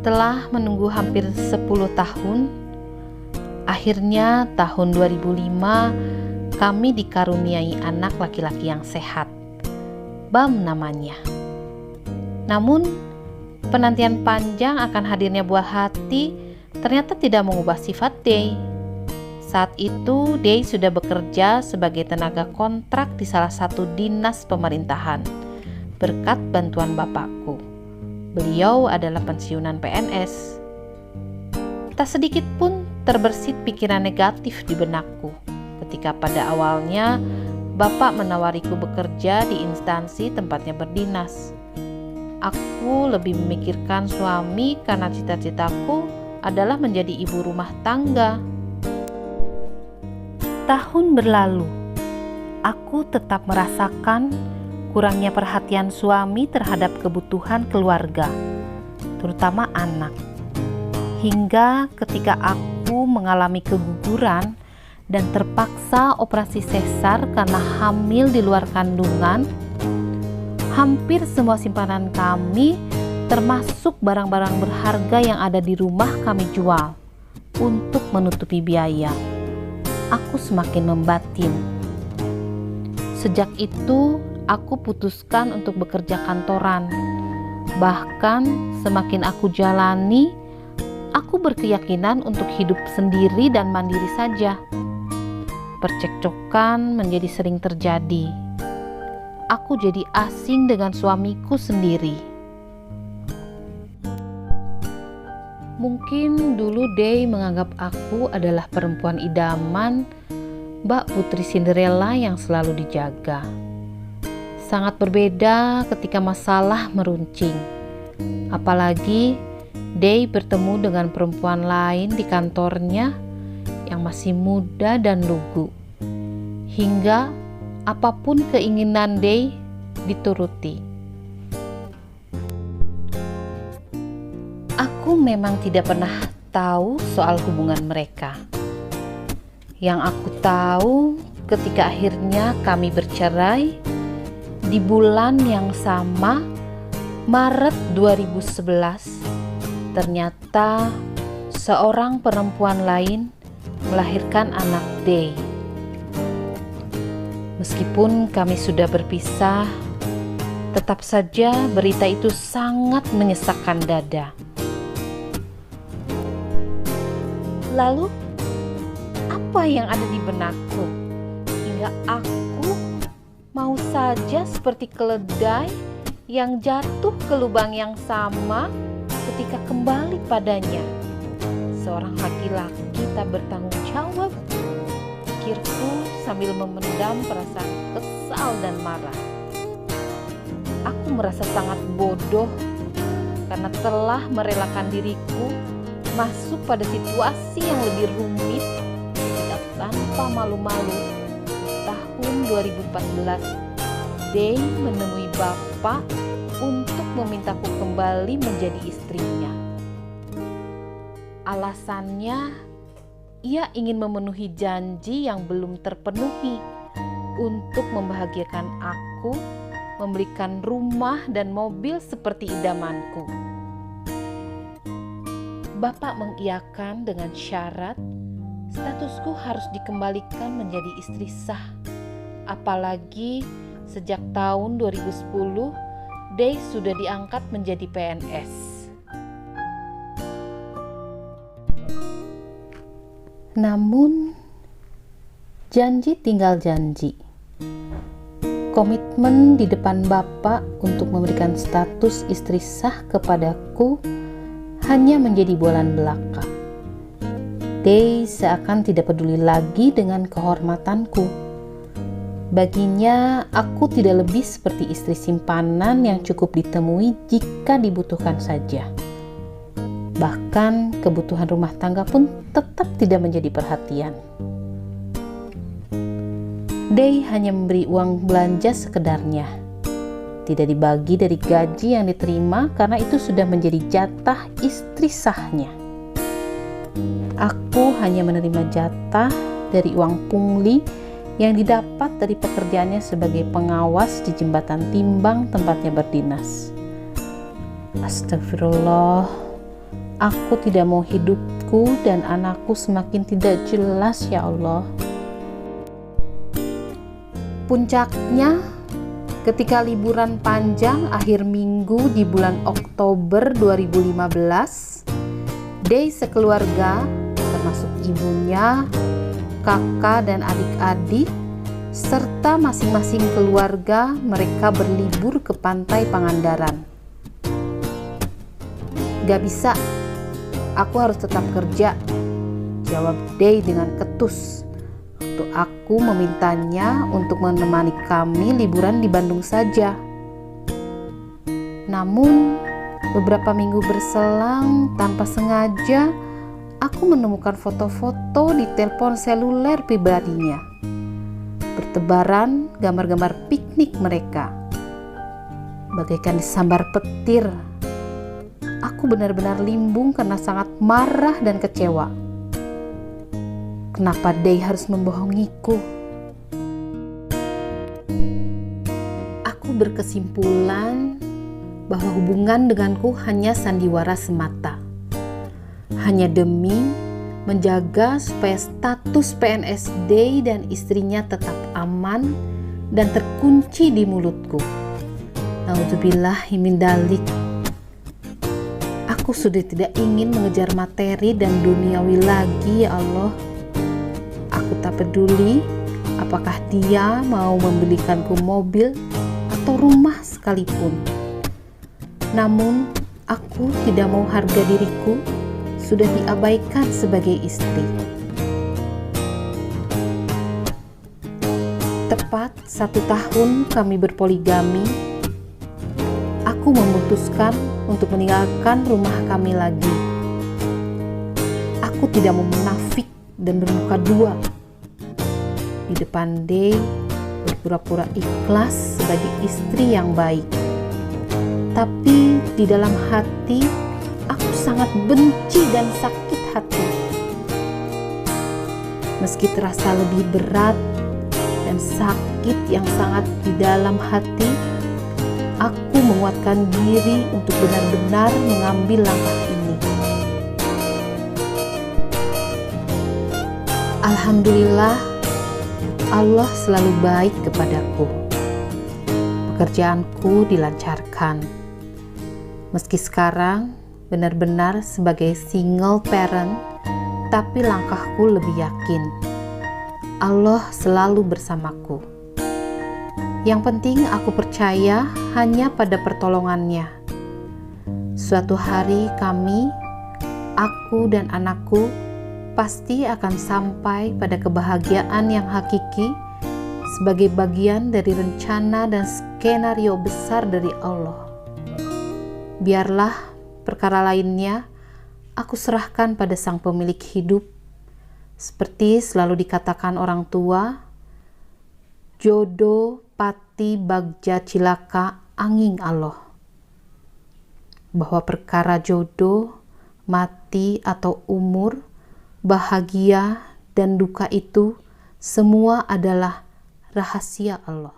Setelah menunggu hampir 10 tahun, akhirnya tahun 2005 kami dikaruniai anak laki-laki yang sehat. Bam namanya. Namun, penantian panjang akan hadirnya buah hati ternyata tidak mengubah sifat Day. Saat itu, Day sudah bekerja sebagai tenaga kontrak di salah satu dinas pemerintahan berkat bantuan bapakku. Beliau adalah pensiunan PNS. Tak sedikit pun terbersit pikiran negatif di benakku ketika pada awalnya bapak menawariku bekerja di instansi tempatnya berdinas. Aku lebih memikirkan suami karena cita-citaku adalah menjadi ibu rumah tangga. Tahun berlalu, aku tetap merasakan kurangnya perhatian suami terhadap kebutuhan keluarga, terutama anak. Hingga ketika aku mengalami keguguran dan terpaksa operasi sesar karena hamil di luar kandungan, hampir semua simpanan kami, termasuk barang-barang berharga yang ada di rumah, kami jual untuk menutupi biaya. Aku semakin membatin. Sejak itu, aku putuskan untuk bekerja kantoran. Bahkan semakin aku jalani, aku berkeyakinan untuk hidup sendiri dan mandiri saja. Percekcokan menjadi sering terjadi. Aku jadi asing dengan suamiku sendiri. Mungkin dulu Day menganggap aku adalah perempuan idaman, Mbak Putri Cinderella yang selalu dijaga. Sangat berbeda ketika masalah meruncing. Apalagi Day bertemu dengan perempuan lain di kantornya yang masih muda dan lugu. Hingga apapun keinginan Day dituruti. Aku memang tidak pernah tahu soal hubungan mereka. Yang aku tahu ketika akhirnya kami bercerai di bulan yang sama, Maret 2011, ternyata seorang perempuan lain melahirkan anak Day. Meskipun kami sudah berpisah, tetap saja berita itu sangat menyesakkan dada. Lalu, apa yang ada di benakku hingga aku mau saja seperti keledai yang jatuh ke lubang yang sama ketika kembali padanya? Seorang laki-laki tak bertanggung jawab, pikirku sambil memendam perasaan kesal dan marah. Aku merasa sangat bodoh karena telah merelakan diriku masuk pada situasi yang lebih rumit ketika tanpa malu-malu tahun 2014 Day menemui bapak untuk memintaku kembali menjadi istrinya. Alasannya, ia ingin memenuhi janji yang belum terpenuhi untuk membahagiakan aku, memberikan rumah dan mobil seperti idamanku. Bapak mengiyakan dengan syarat statusku harus dikembalikan menjadi istri sah. Apalagi sejak tahun 2010, Day sudah diangkat menjadi PNS. Namun, janji tinggal janji. Komitmen di depan Bapak untuk memberikan status istri sah kepadaku hanya menjadi bualan belaka. Day seakan tidak peduli lagi dengan kehormatanku. Baginya, aku tidak lebih seperti istri simpanan yang cukup ditemui jika dibutuhkan saja. Bahkan kebutuhan rumah tangga pun tetap tidak menjadi perhatian. Day hanya memberi uang belanja sekedarnya. Tidak dibagi dari gaji yang diterima karena itu sudah menjadi jatah istri sahnya. Aku hanya menerima jatah dari uang pungli yang didapat dari pekerjaannya sebagai pengawas di jembatan timbang tempatnya berdinas. Astagfirullah, Aku tidak mau hidupku dan anakku semakin tidak jelas, ya Allah. Puncaknya, ketika liburan panjang akhir minggu di bulan Oktober 2015, Day sekeluarga, termasuk ibunya, kakak dan adik-adik, serta masing-masing keluarga mereka berlibur ke pantai Pangandaran. Gak bisa, aku harus tetap kerja, jawab Day dengan ketus. Waktu aku memintanya untuk menemani kami liburan di Bandung saja. Namun, beberapa minggu berselang tanpa sengaja, aku menemukan foto-foto di telepon seluler pribadinya. Bertebaran gambar-gambar piknik mereka. Bagaikan disambar petir. Aku benar-benar limbung karena sangat marah dan kecewa. Kenapa Day harus membohongiku? Aku berkesimpulan bahwa hubungan denganku hanya sandiwara semata. Hanya demi menjaga supaya status PNS Day dan istrinya tetap aman dan terkunci di mulutku. Nauzubillahi min dzalik. Aku sudah tidak ingin mengejar materi dan duniawi lagi, ya Allah. Aku tak peduli apakah dia mau membelikanku mobil atau rumah sekalipun. Namun, aku tidak mau harga diriku sudah diabaikan sebagai istri. Tepat 1 tahun kami berpoligami, aku memutuskan untuk meninggalkan rumah kami lagi. Aku tidak mau munafik dan bermuka dua di depan Day, berpura-pura ikhlas sebagai istri yang baik. Tapi di dalam hati, aku sangat benci dan sakit hati. Meski terasa lebih berat dan sakit yang sangat di dalam hati, aku menguatkan diri untuk benar-benar mengambil langkah ini. Alhamdulillah, Allah selalu baik kepadaku. Pekerjaanku dilancarkan. Meski sekarang benar-benar sebagai single parent, tapi langkahku lebih yakin. Allah selalu bersamaku. Yang penting aku percaya hanya pada pertolongannya. Suatu hari kami, aku dan anakku, pasti akan sampai pada kebahagiaan yang hakiki sebagai bagian dari rencana dan skenario besar dari Allah. Biarlah perkara lainnya aku serahkan pada Sang Pemilik hidup. Seperti selalu dikatakan orang tua, jodoh pati bagja cilaka angin Allah. Bahwa perkara jodoh, mati atau umur, bahagia dan duka itu semua adalah rahasia Allah.